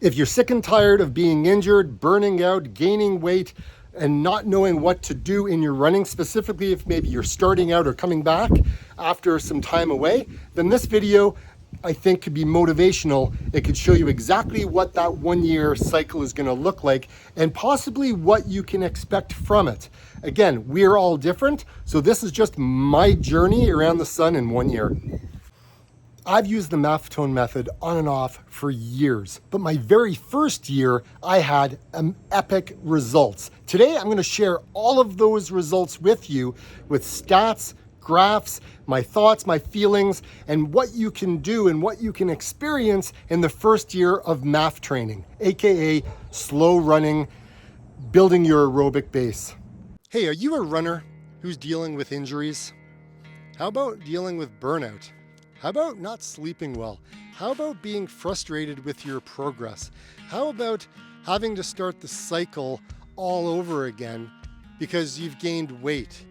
If you're sick and tired of being injured, burning out, gaining weight, and not knowing what to do in your running, specifically if maybe you're starting out or coming back after some time away, then this video I think could be motivational. It could show you exactly what that 1 year cycle is going to look like and possibly what you can expect from it. Again, we're all different, so this is just my journey around the sun in 1 year. I've used the Maffetone method on and off for years, but my very first year, I had epic results. Today, I'm gonna share all of those results with you with stats, graphs, my thoughts, my feelings, and what you can do and what you can experience in the first year of MAF training, AKA slow running, building your aerobic base. Hey, are you a runner who's dealing with injuries? How about dealing with burnout? How about not sleeping well? How about being frustrated with your progress? How about having to start the cycle all over again because you've gained weight?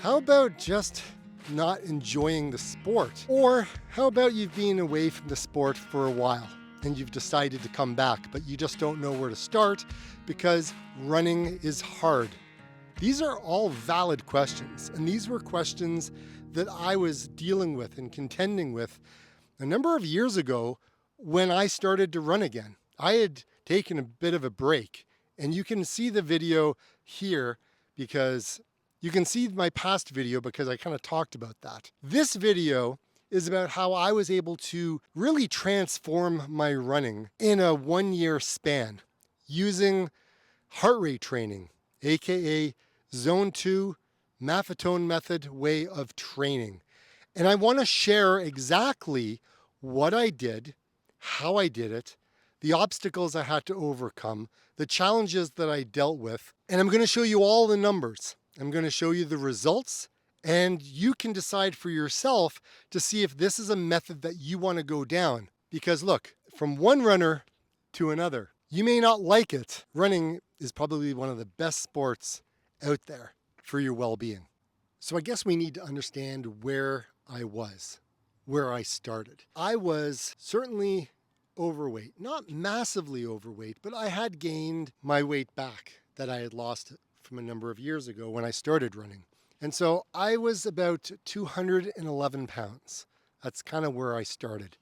How about just not enjoying the sport? Or how about you've been away from the sport for a while and you've decided to come back, but you just don't know where to start because running is hard? These are all valid questions, and these were questions that I was dealing with and contending with a number of years ago when I started to run again. I had taken a bit of a break, and you can see the video here because you can see my past video because I kind of talked about that. This video is about how I was able to really transform my running in a 1 year span using heart rate training, AKA Zone 2 Maffetone method way of training. And I want to share exactly what I did, how I did it, the obstacles I had to overcome, the challenges that I dealt with, and I'm going to show you all the numbers. I'm going to show you the results, and you can decide for yourself to see if this is a method that you want to go down. Because look, from one runner to another, you may not like it. Running is probably one of the best sports out there for your well-being. So I guess we need to understand where I was, where I started. I was certainly overweight, not massively overweight, but I had gained my weight back that I had lost from a number of years ago when I started running. And so I was about 211 pounds. That's kind of where I started.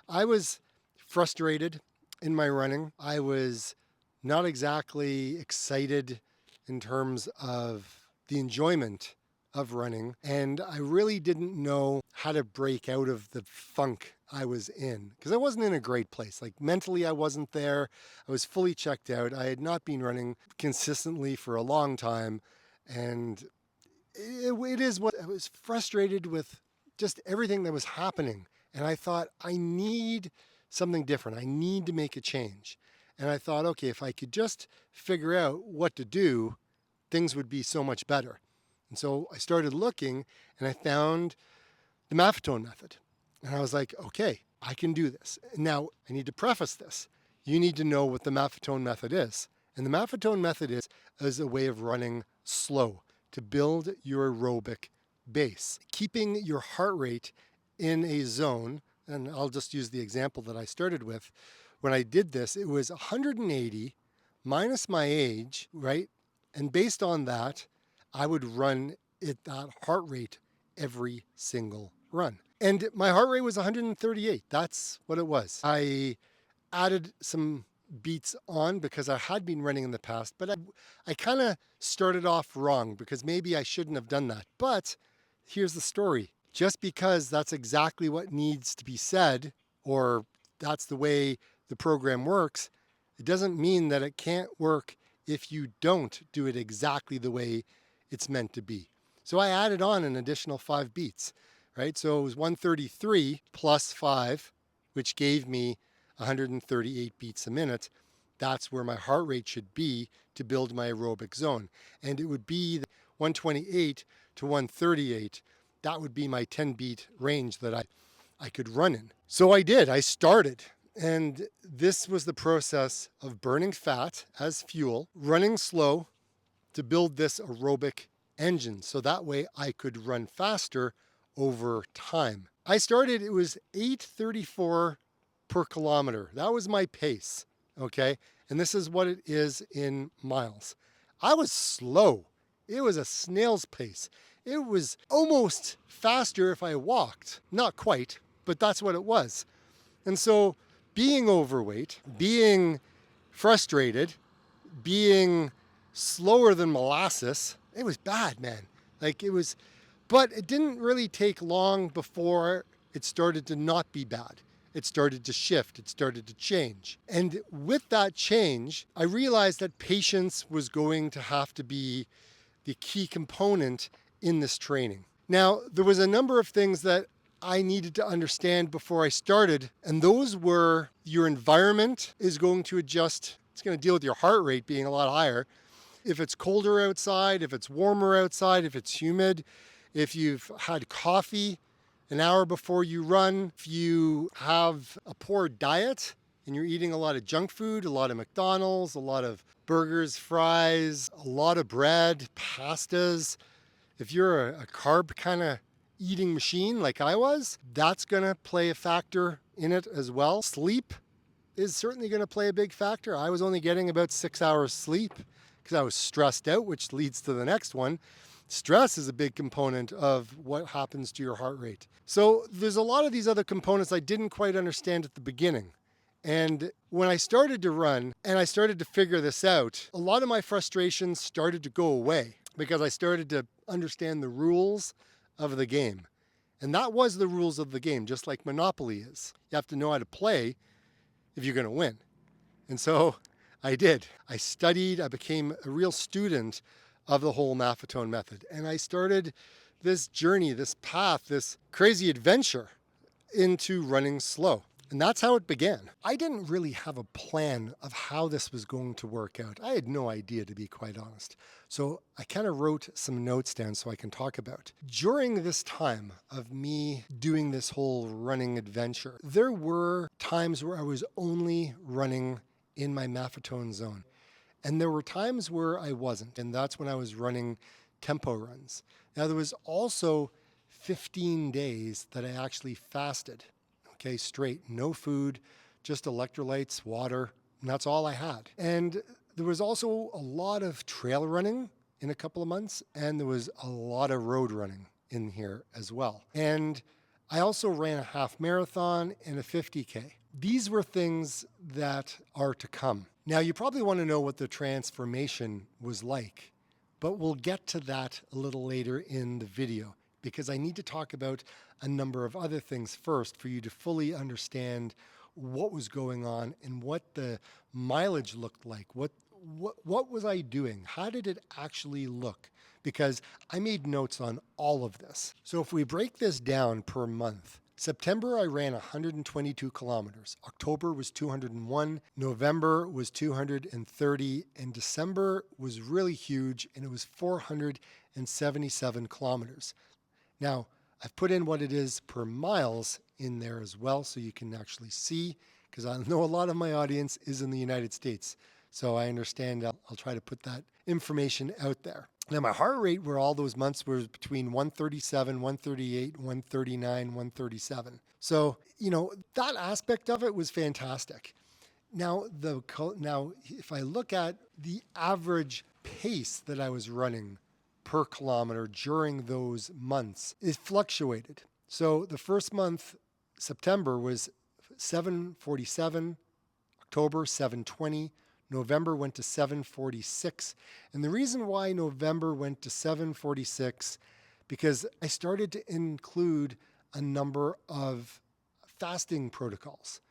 I was frustrated in my running. I was not exactly excited in terms of the enjoyment of running, and I really didn't know how to break out of the funk I was in because I wasn't in a great place. Like mentally, I wasn't there. I was fully checked out. I had not been running consistently for a long time, and it is what I was frustrated with just everything that was happening. And I thought, I need something different. I need to make a change. And I thought, okay, if I could just figure out what to do, things would be so much better. And so I started looking and I found the Maffetone method. And I was like, okay, I can do this. Now, I need to preface this. You need to know what the Maffetone method is. And the Maffetone method is a way of running slow to build your aerobic base, keeping your heart rate in a zone. And I'll just use the example that I started with. When I did this, it was 180 minus my age, right? And based on that, I would run at that heart rate every single run. And my heart rate was 138. That's what it was. I added some beats on because I had been running in the past, but I kind of started off wrong because maybe I shouldn't have done that. But here's the story. Just because that's exactly what needs to be said, or that's the way the program works, it doesn't mean that it can't work if you don't do it exactly the way it's meant to be. So I added on an additional 5 beats, right? So it was 133 plus 5, which gave me 138 beats a minute. That's where my heart rate should be to build my aerobic zone. And it would be 128 to 138. That would be my 10 beat range that I could run in. So I did, I started. And this was the process of burning fat as fuel, running slow to build this aerobic engine. So that way I could run faster over time. I started, it was 8:34 per kilometer. That was my pace. okay? And this is what it is in miles. I was slow. It was a snail's pace. It was almost faster if I walked. Not quite, but that's what it was. And so being overweight, being frustrated, being slower than molasses, it was bad, man. Like it was, but it didn't really take long before it started to not be bad. It started to shift, it started to change. And with that change, I realized that patience was going to have to be the key component in this training. Now, there was a number of things that I needed to understand before I started, and those were your environment is going to adjust. It's going to deal with your heart rate being a lot higher. If it's colder outside, if it's warmer outside, if it's humid, if you've had coffee an hour before you run, if you have a poor diet and you're eating a lot of junk food, a lot of McDonald's, a lot of burgers, fries, a lot of bread, pastas, if you're a carb kind of eating machine like I was, that's going to play a factor in it as well. Sleep is certainly going to play a big factor. I was only getting about 6 hours sleep because I was stressed out, which leads to the next one. Stress is a big component of what happens to your heart rate. So there's a lot of these other components I didn't quite understand at the beginning. And when I started to run and I started to figure this out, a lot of my frustrations started to go away because I started to understand the rules of the game. And that was the rules of the game, just like Monopoly is. You have to know how to play if you're going to win. And so I did. I studied, I became a real student of the whole Maffetone method. And I started this journey, this path, this crazy adventure into running slow. And that's how it began. I didn't really have a plan of how this was going to work out. I had no idea, to be quite honest. So I kind of wrote some notes down so I can talk about. During this time of me doing this whole running adventure, there were times where I was only running in my Maffetone zone. And there were times where I wasn't. And that's when I was running tempo runs. Now, there was also 15 days that I actually fasted. Okay, straight, no food, just electrolytes, water, and that's all I had. And there was also a lot of trail running in a couple of months, and there was a lot of road running in here as well. And I also ran a half marathon and a 50K. These were things that are to come. Now, you probably want to know what the transformation was like, but we'll get to that a little later in the video, because I need to talk about a number of other things first for you to fully understand what was going on and what the mileage looked like. What was I doing? How did it actually look? Because I made notes on all of this. So if we break this down per month, September, I ran 122 kilometers. October was 201. November was 230. And December was really huge, and it was 477 kilometers. Now, I've put in what it is per miles in there as well, so you can actually see, because I know a lot of my audience is in the United States. So I understand I'll try to put that information out there. Now, my heart rate were all those months were between 137, 138, 139, 137. So, that aspect of it was fantastic. Now, if I look at the average pace that I was running per kilometer during those months, it fluctuated. So the first month, September, was 747, October 720, November went to 746. And the reason why November went to 746, because I started to include a number of fasting protocols.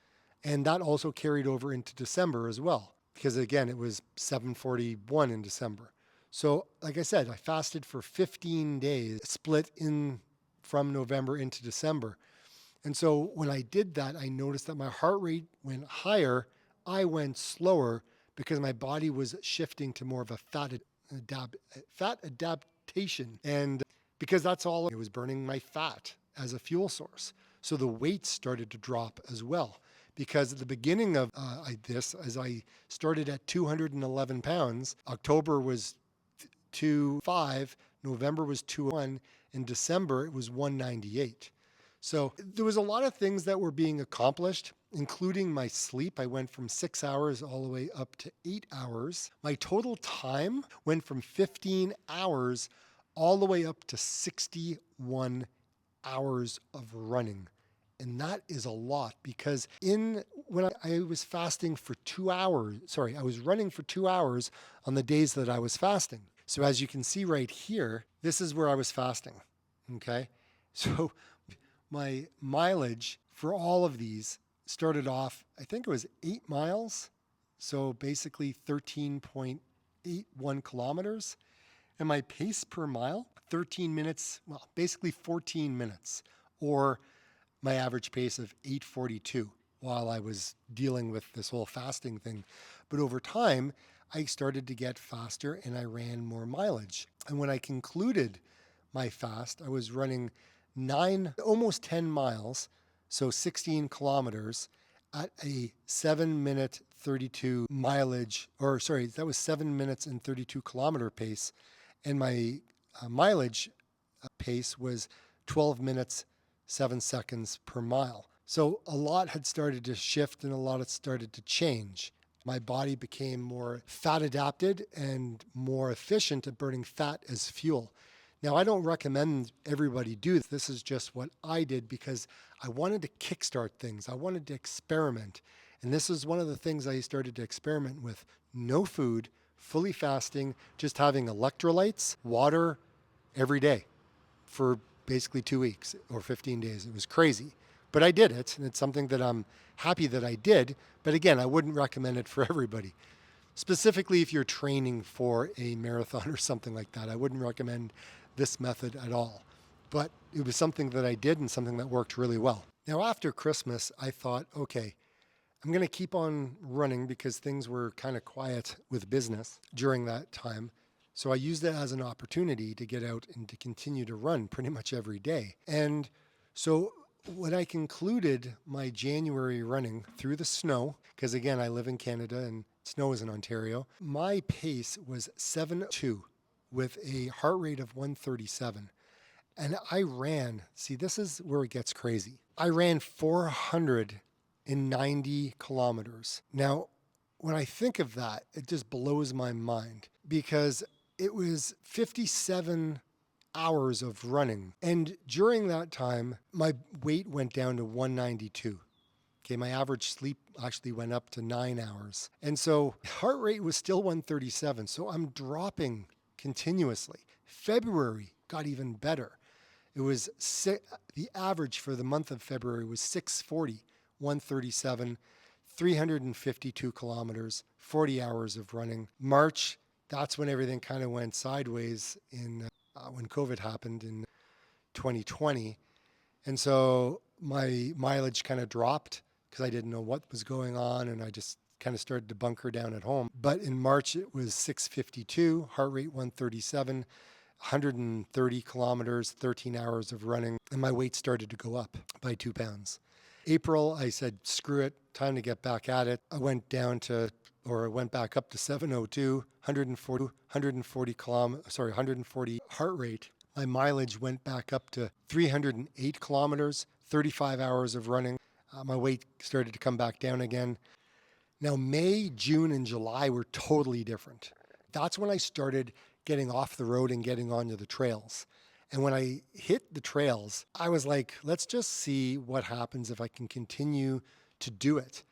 And that also carried over into December as well, because again, it was 741 in December. So like I said, I fasted for 15 days, split in from November into December. And so when I did that, I noticed that my heart rate went higher. I went slower because my body was shifting to more of a fat adaptation. And because that's all, it was burning my fat as a fuel source. So the weight started to drop as well. Because at the beginning of this, as I started at 211 pounds, October was 205, November was 201, and December it was 198. So there was a lot of things that were being accomplished Including my sleep, I went from 6 hours all the way up to 8 hours. My total time went from 15 hours all the way up to 61 hours of running. And that is a lot because when I was fasting for 2 hours, I was running for 2 hours on the days that I was fasting. So as you can see right here, this is where I was fasting. Okay. So my mileage for all of these started off, I think it was 8 miles. So basically 13.81 kilometers. And my pace per mile, 13 minutes, well, basically 14 minutes, or my average pace of 8:42 while I was dealing with this whole fasting thing. But over time, I started to get faster and I ran more mileage. And when I concluded my fast, I was running almost 10 miles, so 16 kilometers at a 7-minute 32 mileage, that was 7 minutes and 32 kilometer pace. And my mileage pace was 12 minutes, 7 seconds per mile. So a lot had started to shift and a lot had started to change. My body became more fat adapted and more efficient at burning fat as fuel. Now, I don't recommend everybody do this. This is just what I did because I wanted to kickstart things. I wanted to experiment. And this is one of the things I started to experiment with. No food, fully fasting, just having electrolytes, water every day for basically 2 weeks or 15 days. It was crazy. But I did it, and it's something that I'm happy that I did. But again, I wouldn't recommend it for everybody. Specifically, if you're training for a marathon or something like that, I wouldn't recommend this method at all. But it was something that I did and something that worked really well. Now, after Christmas, I thought, okay, I'm going to keep on running because things were kind of quiet with business during that time. So I used it as an opportunity to get out and to continue to run pretty much every day. And so when I concluded my January running through the snow, because again, I live in Canada and snow is in Ontario, my pace was 7:02 with a heart rate of 137. And I ran, see, this is where it gets crazy. I ran 490 kilometers. Now, when I think of that, it just blows my mind because it was 57 hours of running. And during that time, my weight went down to 192. Okay, my average sleep actually went up to 9 hours. And so heart rate was still 137. So I'm dropping continuously. February got even better. It was the average for the month of February was 640, 137, 352 kilometers, 40 hours of running. March, that's when everything kind of went sideways when COVID happened in 2020. And so my mileage kind of dropped because I didn't know what was going on and I just kind of started to bunker down at home. But in March, it was 652, heart rate 137, 130 kilometers, 13 hours of running, and my weight started to go up by 2 pounds. April, I said, screw it, time to get back at it. I went back up to 702, 140 heart rate. My mileage went back up to 308 kilometers, 35 hours of running. My weight started to come back down again. Now, May, June, and July were totally different. That's when I started getting off the road and getting onto the trails. And when I hit the trails, I was like, let's just see what happens if I can continue to do it.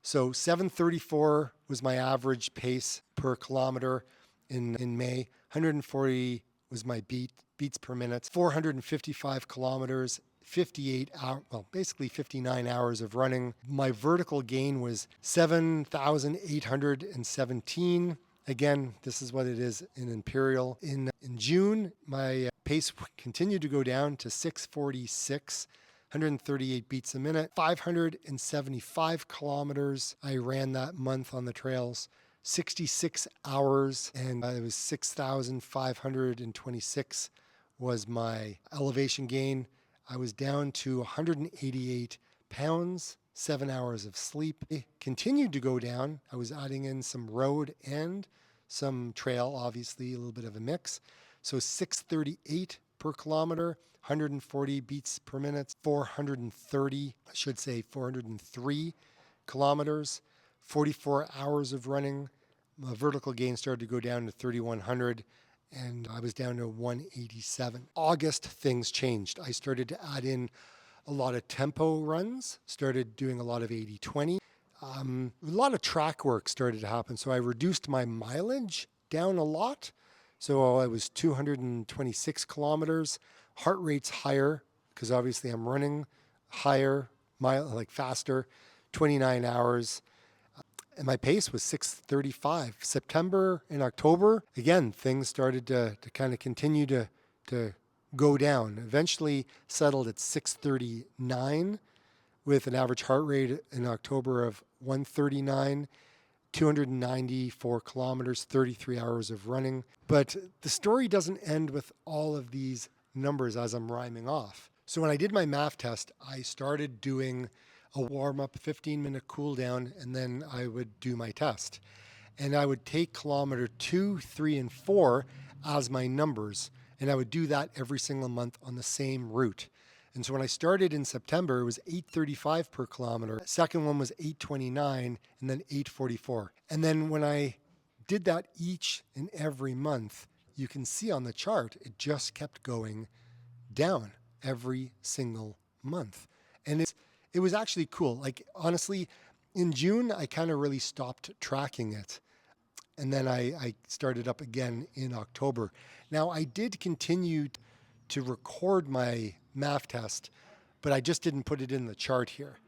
So 734 was my average pace per kilometer in May. 140 was my beats per minute. 455 kilometers, 59 hours of running. My vertical gain was 7,817. Again, this is what it is in imperial. In June, my pace continued to go down to 646, 138 beats a minute, 575 kilometers. I ran that month on the trails, 66 hours, and it was 6,526 was my elevation gain. I was down to 188 pounds, 7 hours of sleep. It continued to go down. I was adding in some road and some trail, obviously a little bit of a mix. So 638 per kilometer, 140 beats per minute, 430, I should say 403 kilometers, 44 hours of running. My vertical gain started to go down to 3,100 and I was down to 187. August, things changed. I started to add in a lot of tempo runs, started doing a lot of 80-20. A lot of track work started to happen. So I reduced my mileage down a lot. So I was 226 kilometers. Heart rate's higher because obviously I'm running higher, like faster, 29 hours. And my pace was 6:35. September and October, again, things started to kind of continue to go down. Eventually settled at 6:39 with an average heart rate in October of 139, 294 kilometers, 33 hours of running. But the story doesn't end with all of these numbers as I'm rhyming off. So when I did my MAF test, I started doing a warm-up, 15-minute cool down, and then I would do my test. And I would take kilometer 2, 3, and 4 as my numbers, and I would do that every single month on the same route. And so when I started in September, it was 8:35 per kilometer. Second one was 8:29, and then 8:44. And then when I did that each and every month, you can see on the chart, it just kept going down every single month. And it was actually cool. Like, honestly, in June, I kind of really stopped tracking it. And then I started up again in October. Now, I did continue to record my MAF test, but I just didn't put it in the chart here.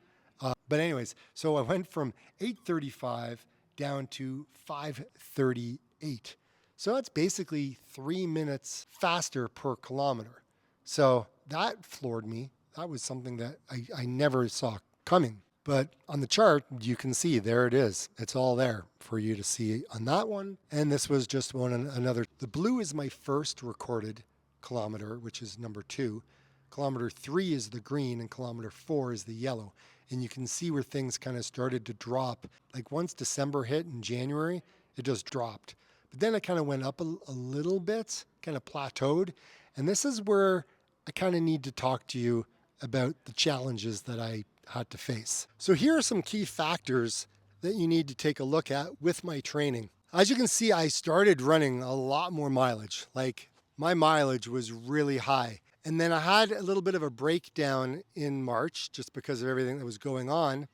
But anyways, so I went from 8:35 down to 5:38. So that's basically 3 minutes faster per kilometer. So that floored me. That was something that I never saw coming. But on the chart, you can see there it is. It's all there for you to see on that one. And this was just another. The blue is my first recorded kilometer, which is number 2. Kilometer 3 is the green and kilometer 4 is the yellow. And you can see where things kind of started to drop. Like once December hit in January, it just dropped. But then it kind of went up a little bit, kind of plateaued. And this is where I kind of need to talk to you about the challenges that I had to face. So here are some key factors that you need to take a look at with my training. As you can see, I started running a lot more mileage. Like my mileage was really high. And then I had a little bit of a breakdown in March just because of everything that was going on.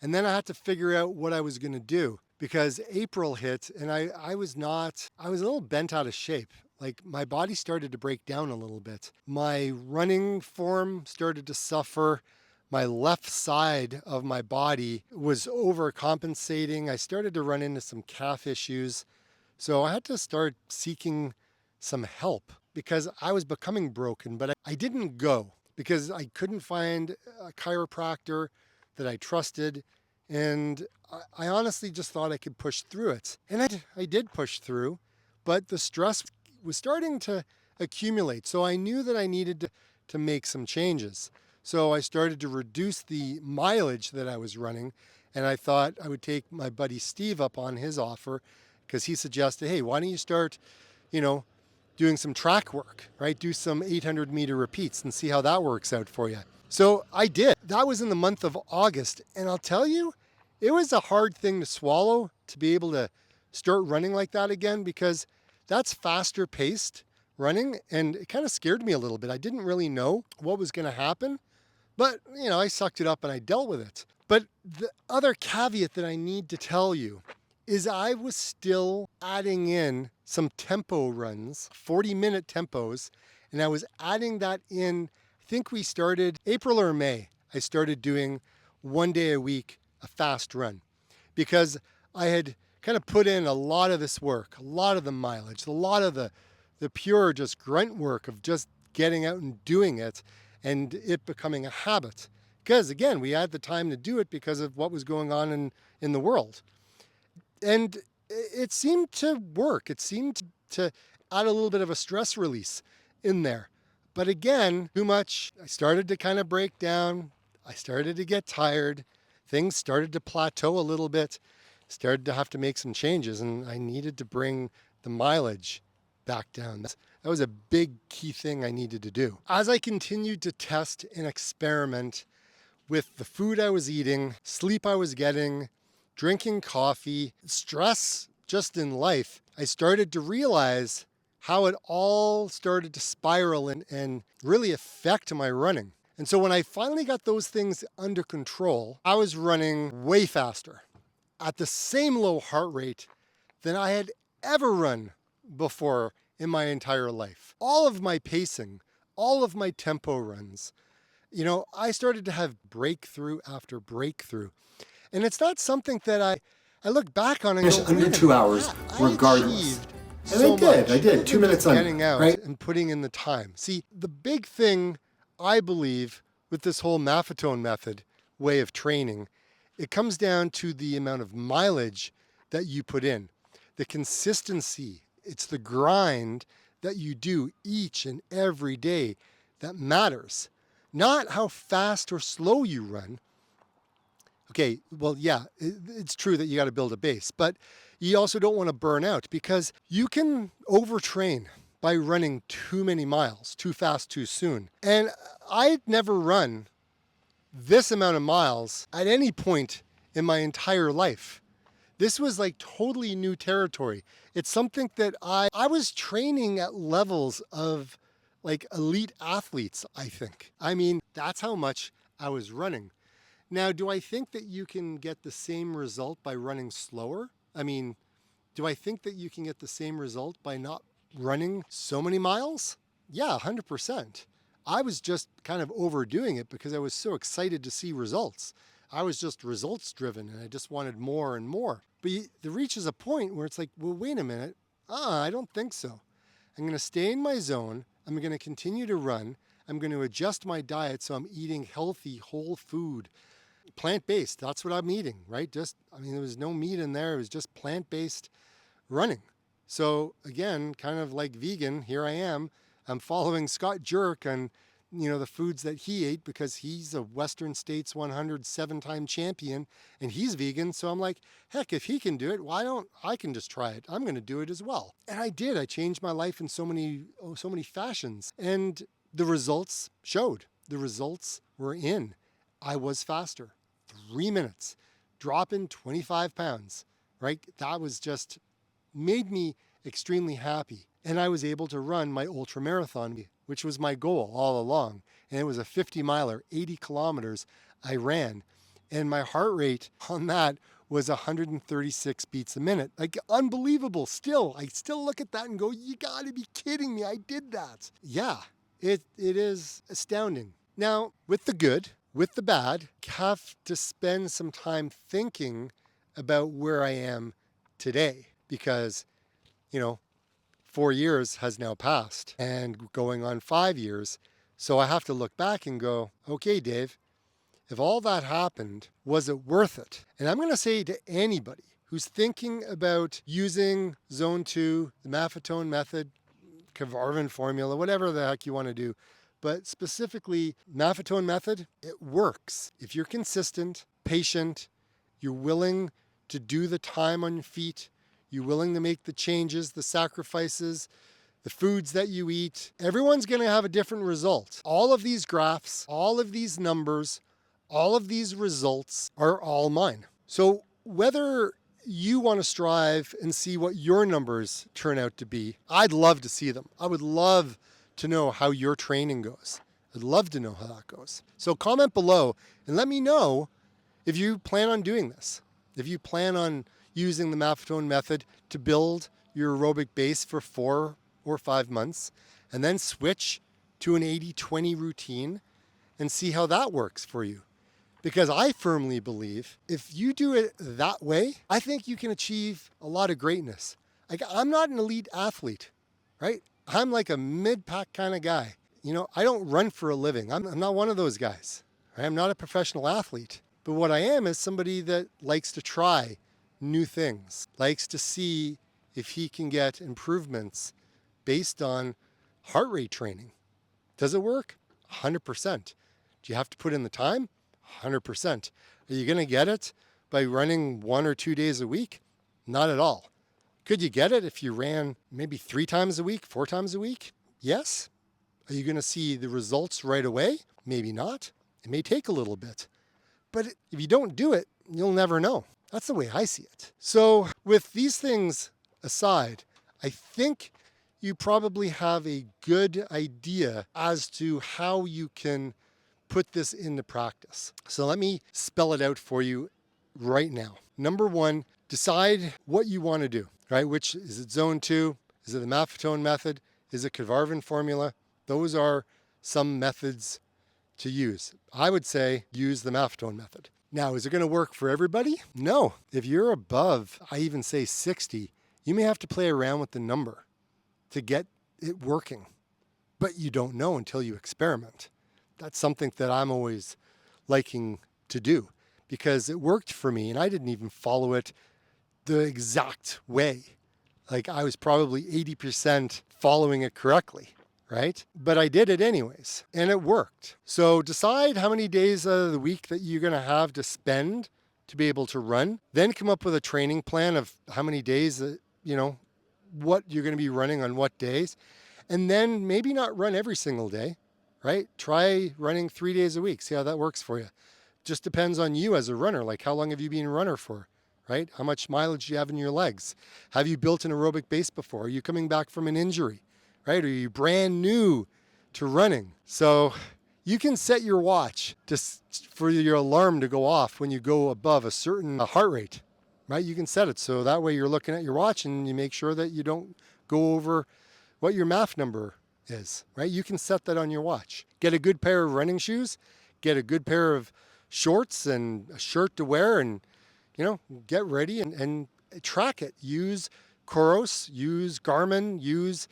And then I had to figure out what I was going to do because April hit and I was a little bent out of shape. Like my body started to break down a little bit. My running form started to suffer. My left side of my body was overcompensating. I started to run into some calf issues. So I had to start seeking some help because I was becoming broken, but I didn't go because I couldn't find a chiropractor that I trusted. And I honestly just thought I could push through it. And I did push through, but the stress was starting to accumulate. So I knew that I needed to make some changes. So I started to reduce the mileage that I was running. And I thought I would take my buddy Steve up on his offer because he suggested, hey, why don't you start, doing some track work, right? Do some 800-meter repeats and see how that works out for you. So I did. That was in the month of August. And I'll tell you, it was a hard thing to swallow to be able to start running like that again because that's faster paced running. And it kind of scared me a little bit. I didn't really know what was going to happen, but I sucked it up and I dealt with it. But the other caveat that I need to tell you is I was still adding in some tempo runs, 40-minute tempos, and I was adding that in. I think we started April or May. I started doing 1 day a week, a fast run, because I had kind of put in a lot of this work, a lot of the mileage, a lot of the pure just grunt work of just getting out and doing it and it becoming a habit. Because again, we had the time to do it because of what was going on in the world. And it seemed to work. It seemed to add a little bit of a stress release in there. But again, too much. I started to kind of break down. I started to get tired. Things started to plateau a little bit. Started to have to make some changes, and I needed to bring the mileage back down. That was a big key thing I needed to do. As I continued to test and experiment with the food I was eating, sleep I was getting, drinking coffee, stress just in life, I started to realize how it all started to spiral and really affect my running. And so when I finally got those things under control, I was running way faster at the same low heart rate than I had ever run before in my entire life. All of my pacing, all of my tempo runs, I started to have breakthrough after breakthrough. And it's not something that I look back on and go, under 2 hours, regardless. And I did, 2 minutes under, getting out right? and putting in the time. See, the big thing I believe with this whole Maffetone method way of training, it comes down to the amount of mileage that you put in, the consistency. It's the grind that you do each and every day that matters, not how fast or slow you run. Okay, well, yeah, it's true that you got to build a base, but you also don't want to burn out because you can overtrain by running too many miles, too fast, too soon. And I'd never run this amount of miles at any point in my entire life. This was like totally new territory. It's something that I was training at levels of like elite athletes, I think. I mean, that's how much I was running. Now, do I think that you can get the same result by running slower? I mean, do I think that you can get the same result by not running so many miles? Yeah, 100%. I was just kind of overdoing it because I was so excited to see results. I was just results driven and I just wanted more and more. But there reaches a point where it's like, well, wait a minute. I don't think so. I'm going to stay in my zone. I'm going to continue to run. I'm going to adjust my diet so I'm eating healthy, whole food. Plant-based, that's what I'm eating, right? There was no meat in there. It was just plant-based running. So again, kind of like vegan, here I am. I'm following Scott Jurek on, the foods that he ate because he's a Western States 107-time champion and he's vegan. So I'm like, heck, if he can do it, why don't I can just try it? I'm going to do it as well. And I did. I changed my life in so many fashions. And the results showed. The results were in. I was faster. 3 minutes, dropping 25 pounds, right? That was just made me extremely happy. And I was able to run my ultra marathon, which was my goal all along. And it was a 50 miler, 80 kilometers I ran. And my heart rate on that was 136 beats a minute. Like unbelievable still. I still look at that and go, you gotta be kidding me. I did that. Yeah, it is astounding. Now, with the good, with the bad, have to spend some time thinking about where I am today because, 4 years has now passed and going on 5 years. So I have to look back and go, okay, Dave, if all that happened, was it worth it? And I'm going to say to anybody who's thinking about using Zone 2, the Maffetone method, Cavarvan formula, whatever the heck you want to do, but specifically, Maffetone method, it works. If you're consistent, patient, you're willing to do the time on your feet, you're willing to make the changes, the sacrifices, the foods that you eat, everyone's going to have a different result. All of these graphs, all of these numbers, all of these results are all mine. So whether you want to strive and see what your numbers turn out to be, I'd love to see them. I would love to know how your training goes. I'd love to know how that goes. So comment below and let me know if you plan on doing this. If you plan on using the Maffetone method to build your aerobic base for 4 or 5 months and then switch to an 80-20 routine and see how that works for you. Because I firmly believe if you do it that way, I think you can achieve a lot of greatness. Like I'm not an elite athlete, right? I'm like a mid-pack kind of guy. I don't run for a living. I'm not one of those guys. I'm not a professional athlete. But what I am is somebody that likes to try new things, likes to see if he can get improvements based on heart rate training. Does it work? 100%. Do you have to put in the time? 100%. Are you going to get it by running 1 or 2 days a week? Not at all. Could you get it if you ran maybe 3 times a week, 4 times a week? Yes. Are you going to see the results right away? Maybe not. It may take a little bit. But if you don't do it, you'll never know. That's the way I see it. So with these things aside, I think you probably have a good idea as to how you can put this into practice. So let me spell it out for you right now. Number one, decide what you want to do, right? Which is it zone 2? Is it the Maffetone method? Is it Kvarvin formula? Those are some methods to use. I would say use the Maffetone method. Now, is it going to work for everybody? No. If you're above, I even say 60, you may have to play around with the number to get it working. But you don't know until you experiment. That's something that I'm always liking to do because it worked for me and I didn't even follow it the exact way. Like I was probably 80% following it correctly, right? But I did it anyways and it worked. So decide how many days of the week that you're going to have to spend to be able to run. Then come up with a training plan of how many days, what you're going to be running on what days. And then maybe not run every single day, right? Try running 3 days a week. See how that works for you. Just depends on you as a runner. Like how long have you been a runner for, right? How much mileage do you have in your legs? Have you built an aerobic base before? Are you coming back from an injury, right? Are you brand new to running? So you can set your watch for your alarm to go off when you go above a certain heart rate, right? You can set it so that way you're looking at your watch and you make sure that you don't go over what your MAF number is, right? You can set that on your watch. Get a good pair of running shoes, get a good pair of shorts and a shirt to wear and, get ready and track it. Use Coros, use Garmin, use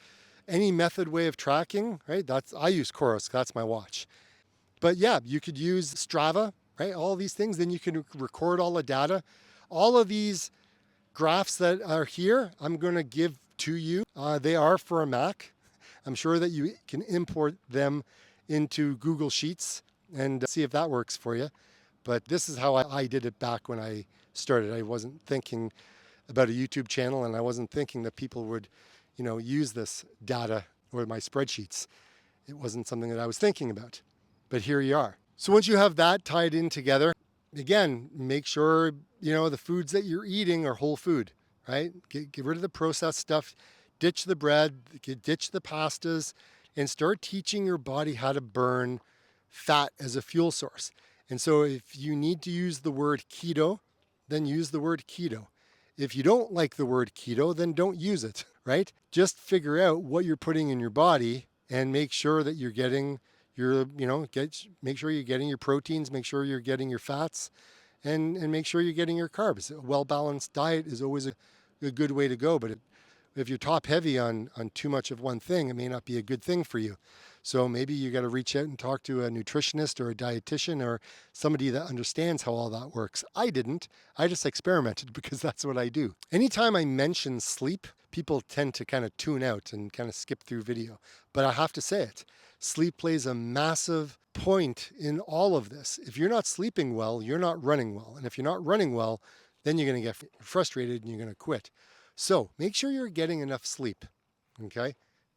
any method way of tracking, right? I use Coros, that's my watch. But yeah, you could use STRAVA, right? All these things, then you can record all the data. All of these graphs that are here, I'm going to give to you. They are for a Mac. I'm sure that you can import them into Google Sheets and see if that works for you. But this is how I did it back when I started. I wasn't thinking about a YouTube channel and I wasn't thinking that people would, use this data or my spreadsheets. It wasn't something that I was thinking about. But here you are. So once you have that tied in together, again, make sure, the foods that you're eating are whole food, right? Get rid of the processed stuff, ditch the bread, ditch the pastas, and start teaching your body how to burn fat as a fuel source. And so if you need to use the word keto, then use the word keto. If you don't like the word keto, then don't use it, right? Just figure out what you're putting in your body and make sure that you're getting make sure you're getting your proteins, make sure you're getting your fats, and make sure you're getting your carbs. A well-balanced diet is always a good way to go, but if you're top heavy on too much of one thing, it may not be a good thing for you. So maybe you got to reach out and talk to a nutritionist or a dietitian or somebody that understands how all that works. I didn't. I just experimented because that's what I do. Anytime I mention sleep, people tend to kind of tune out and kind of skip through video. But I have to say it. Sleep plays a massive point in all of this. If you're not sleeping well, you're not running well. And if you're not running well, then you're going to get frustrated and you're going to quit. So make sure you're getting enough sleep, okay?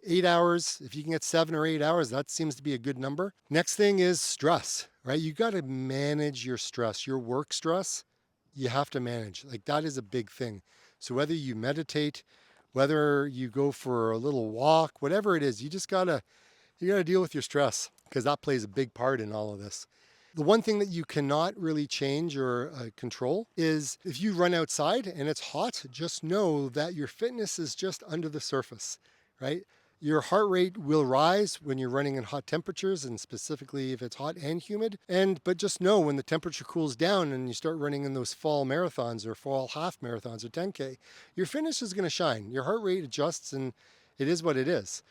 8 hours, if you can get 7 or 8 hours, that seems to be a good number. Next thing is stress, right? You got to manage your stress, your work stress, you have to manage. Like that is a big thing. So whether you meditate, whether you go for a little walk, whatever it is, you gotta deal with your stress because that plays a big part in all of this. The one thing that you cannot really change or control is if you run outside and it's hot, just know that your fitness is just under the surface, right? Your heart rate will rise when you're running in hot temperatures and specifically if it's hot and humid. But just know when the temperature cools down and you start running in those fall marathons or fall half marathons or 10K, your fitness is going to shine. Your heart rate adjusts and it is what it is.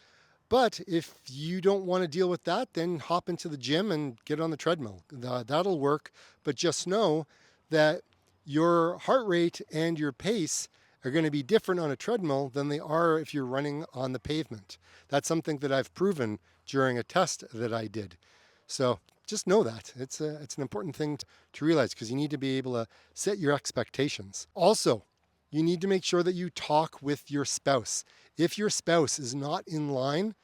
But if you don't want to deal with that, then hop into the gym and get on the treadmill. That'll work. But just know that your heart rate and your pace are going to be different on a treadmill than they are if you're running on the pavement. That's something that I've proven during a test that I did. So just know that. It's an important thing to realize because you need to be able to set your expectations. Also, you need to make sure that you talk with your spouse. If your spouse is not in line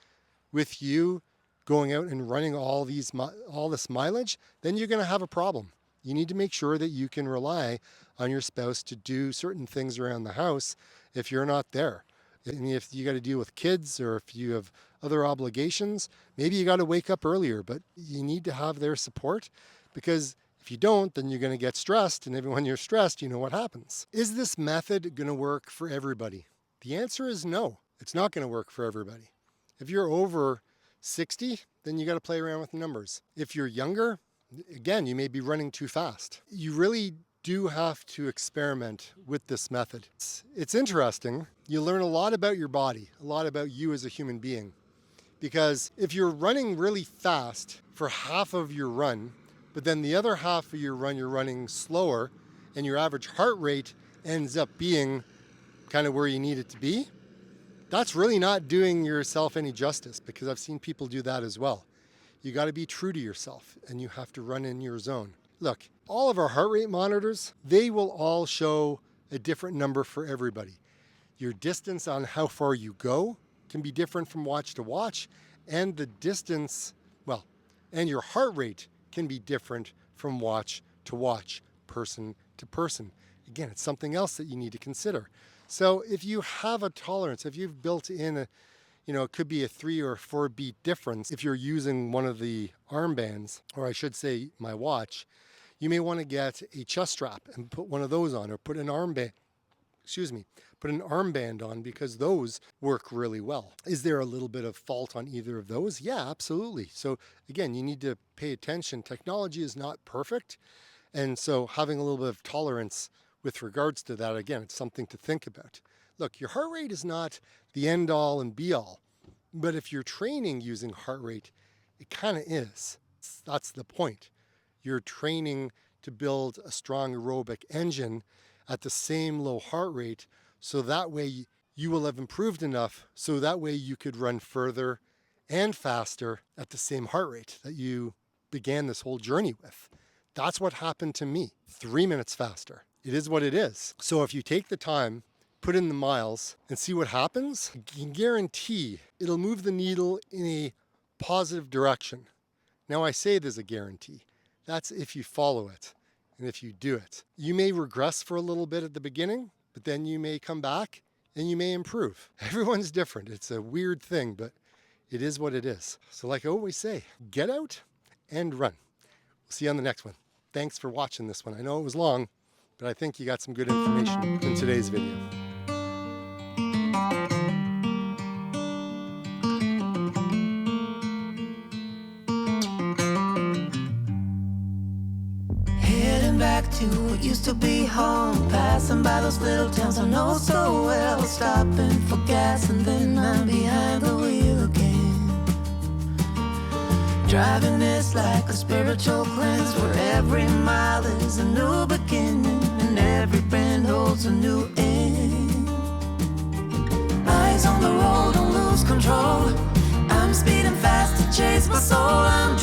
with you going out and running all this mileage, then you're going to have a problem. You need to make sure that you can rely on your spouse to do certain things around the house if you're not there. And if you got to deal with kids or if you have other obligations, maybe you got to wake up earlier, but you need to have their support, because if you don't, then you're going to get stressed, and when you're stressed, you know what happens. Is this method going to work for everybody? The answer is no. It's not going to work for everybody. If you're over 60, then you got to play around with numbers. If you're younger, again, you may be running too fast. You really do have to experiment with this method. It's interesting. You learn a lot about your body, a lot about you as a human being. Because if you're running really fast for half of your run, but then the other half of your run you're running slower, and your average heart rate ends up being kind of where you need it to be, that's really not doing yourself any justice, because I've seen people do that as well. You got to be true to yourself, and you have to run in your zone. Look, all of our heart rate monitors, they will all show a different number for everybody. Your distance on how far you go can be different from watch to watch, and the distance, and your heart rate can be different from watch to watch, person to person. Again, it's something else that you need to consider. So if you have a tolerance, if you've built in it could be a 3 or 4 beat difference. If you're using one of the armbands, or I should say my watch, you may want to get a chest strap and put one of those on, or put an armband on, because those work really well. Is there a little bit of fault on either of those? Yeah, absolutely. So again, you need to pay attention. Technology is not perfect. And so having a little bit of tolerance with regards to that, again, it's something to think about. Look, your heart rate is not the end all and be all, but if you're training using heart rate, it kind of is. That's the point. You're training to build a strong aerobic engine at the same low heart rate, so that way you will have improved enough, so that way you could run further and faster at the same heart rate that you began this whole journey with. That's what happened to me. 3 minutes faster. It is what it is. So if you take the time, put in the miles, and see what happens, I can guarantee it'll move the needle in a positive direction. Now, I say there's a guarantee. That's if you follow it and if you do it. You may regress for a little bit at the beginning, but then you may come back and you may improve. Everyone's different. It's a weird thing, but it is what it is. So like I always say, get out and run. We'll see you on the next one. Thanks for watching this one. I know it was long, but I think you got some good information in today's video. Back to what used to be home, passing by those little towns I know so well, stopping for gas and then I'm behind the wheel again. Driving this like a spiritual cleanse, where every mile is a new beginning and every bend holds a new end. Eyes on the road, don't lose control. I'm speeding fast to chase my soul. I'm